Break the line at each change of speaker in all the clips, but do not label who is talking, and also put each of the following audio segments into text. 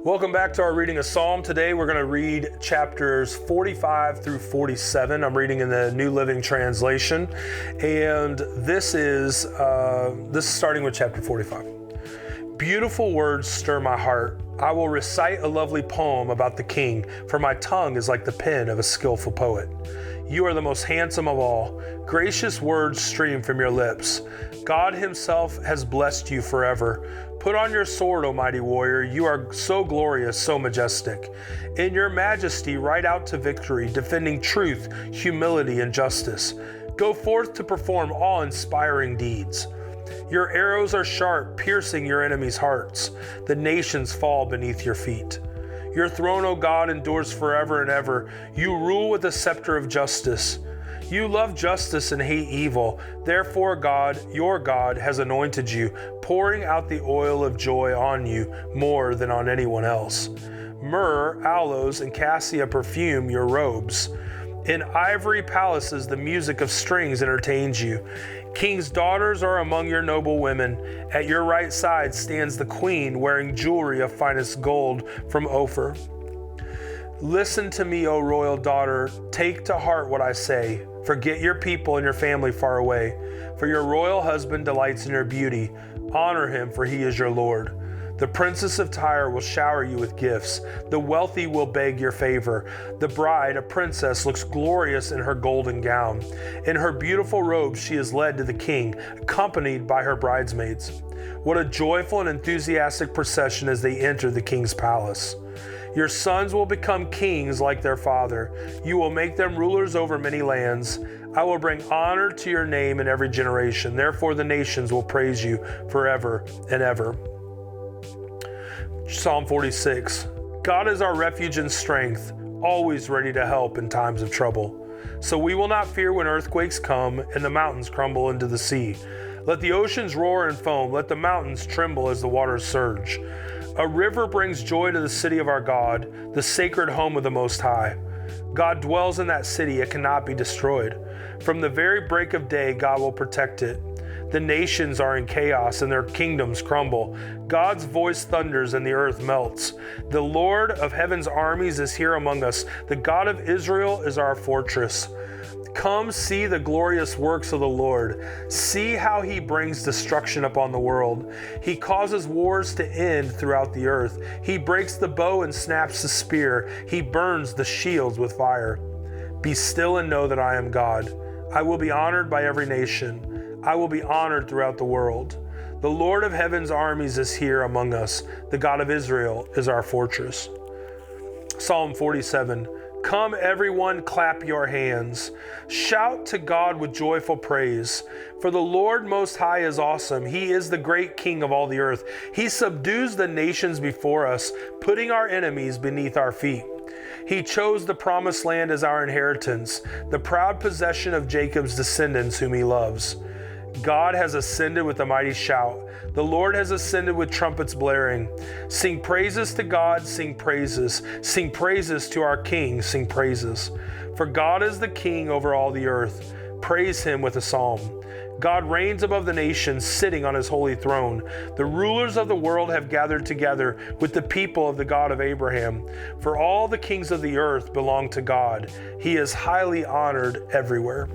Welcome back to our reading of Psalm. Today we're going to read chapters 45 through 47. I'm reading in the New Living Translation, and this is starting with chapter 45. Beautiful words stir my heart. I will recite a lovely poem about the King, for my tongue is like the pen of a skillful poet. You are the most handsome of all. Gracious words stream from your lips. God himself has blessed you forever. Put on your sword, O mighty warrior. You are so glorious, so majestic. In your majesty, ride out to victory, defending truth, humility, and justice. Go forth to perform awe-inspiring deeds. Your arrows are sharp, piercing your enemies' hearts. The nations fall beneath your feet. Your throne, O God, endures forever and ever. You rule with a scepter of justice. You love justice and hate evil. Therefore, God, your God, has anointed you, pouring out the oil of joy on you more than on anyone else. Myrrh, aloes, and cassia perfume your robes. In ivory palaces, the music of strings entertains you. King's daughters are among your noble women. At your right side stands the queen, wearing jewelry of finest gold from Ophir. Listen to me, O royal daughter. Take to heart what I say. Forget your people and your family far away. For your royal husband delights in your beauty. Honor him, for he is your Lord. The princess of Tyre will shower you with gifts. The wealthy will beg your favor. The bride, a princess, looks glorious in her golden gown. In her beautiful robes she is led to the king, accompanied by her bridesmaids. What a joyful and enthusiastic procession as they enter the king's palace. Your sons will become kings like their father. You will make them rulers over many lands. I will bring honor to your name in every generation. Therefore the nations will praise you forever and ever. Psalm 46. God is our refuge and strength, always ready to help in times of trouble. So we will not fear when earthquakes come and the mountains crumble into the sea. Let the oceans roar and foam. Let the mountains tremble as the waters surge. A river brings joy to the city of our God, the sacred home of the Most High. God dwells in that city, it cannot be destroyed. From the very break of day, God will protect it. The nations are in chaos and their kingdoms crumble. God's voice thunders and the earth melts. The Lord of heaven's armies is here among us. The God of Israel is our fortress. Come see the glorious works of the Lord. See how he brings destruction upon the world. He causes wars to end throughout the earth. He breaks the bow and snaps the spear. He burns the shields with fire. Be still and know that I am God. I will be honored by every nation. I will be honored throughout the world. The Lord of heaven's armies is here among us. The God of Israel is our fortress. Psalm 47. Come everyone, clap your hands. Shout to God with joyful praise. For the Lord Most High is awesome. He is the great King of all the earth. He subdues the nations before us, putting our enemies beneath our feet. He chose the promised land as our inheritance, the proud possession of Jacob's descendants whom he loves. God has ascended with a mighty shout. The Lord has ascended with trumpets blaring. Sing praises to God, sing praises. Sing praises to our King, sing praises. For God is the King over all the earth. Praise him with a psalm. God reigns above the nations, sitting on his holy throne. The rulers of the world have gathered together with the people of the God of Abraham. For all the kings of the earth belong to God. He is highly honored everywhere.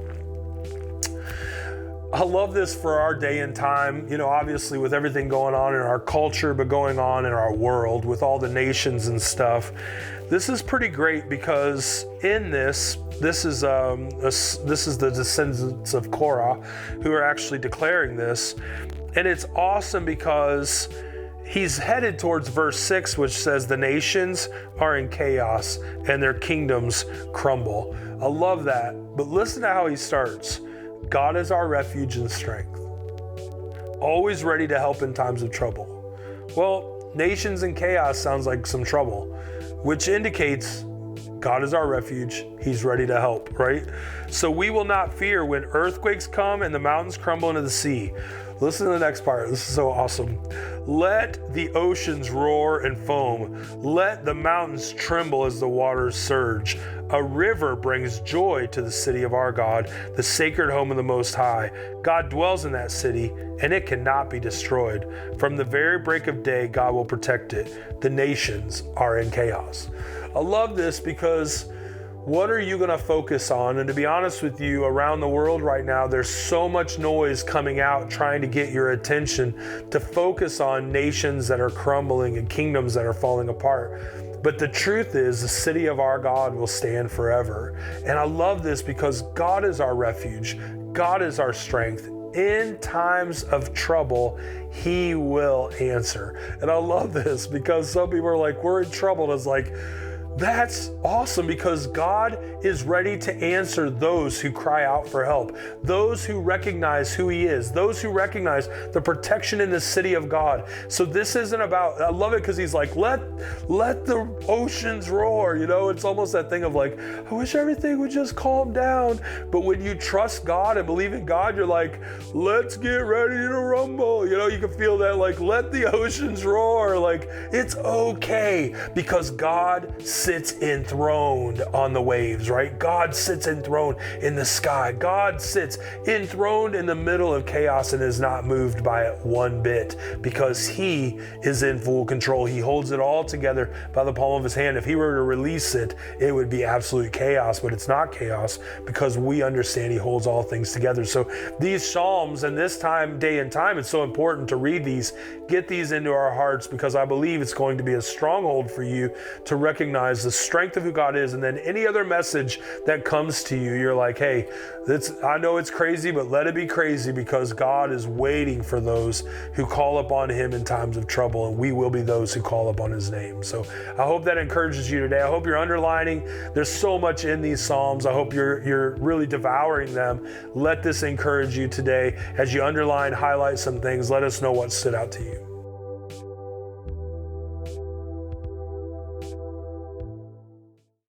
I love this for our day and time, obviously with everything going on in our culture, but going on in our world with all the nations and stuff. This is pretty great because in this is the descendants of Korah who are actually declaring this. And it's awesome because he's headed towards verse 6, which says the nations are in chaos and their kingdoms crumble. I love that. But listen to how he starts. God is our refuge and strength, always ready to help in times of trouble. Well, nations in chaos sounds like some trouble, which indicates God is our refuge. He's ready to help, right? So we will not fear when earthquakes come and the mountains crumble into the sea. Listen to the next part. This is so awesome. Let the oceans roar and foam. Let the mountains tremble as the waters surge. A river brings joy to the city of our God, the sacred home of the Most High. God dwells in that city, and it cannot be destroyed. From the very break of day, God will protect it. The nations are in chaos. I love this because what are you going to focus on? And to be honest with you, around the world right now, there's so much noise coming out trying to get your attention to focus on nations that are crumbling and kingdoms that are falling apart. But the truth is, the city of our God will stand forever. And I love this because God is our refuge. God is our strength. In times of trouble, He will answer. And I love this because some people are like, we're in trouble. And it's like, that's awesome because God is ready to answer those who cry out for help, those who recognize who He is, those who recognize the protection in the city of God. So this isn't about, I love it because He's like, let the oceans roar. You know, it's almost that thing of like, I wish everything would just calm down. But when you trust God and believe in God, you're like, let's get ready to rumble. You know, you can feel that like, let the oceans roar. Like, it's okay because God sits enthroned on the waves, right? God sits enthroned in the sky. God sits enthroned in the middle of chaos and is not moved by it one bit because He is in full control. He holds it all together by the palm of His hand. If He were to release it, it would be absolute chaos, but it's not chaos because we understand He holds all things together. So these Psalms and this time, day and time, it's so important to read these, get these into our hearts because I believe it's going to be a stronghold for you to recognize the strength of who God is. And then any other message that comes to you, you're like, hey, I know it's crazy, but let it be crazy because God is waiting for those who call upon Him in times of trouble, and we will be those who call upon His name. So I hope that encourages you today. I hope you're underlining. There's so much in these Psalms. I hope you're really devouring them. Let this encourage you today as you underline, highlight some things. Let us know what stood out to you.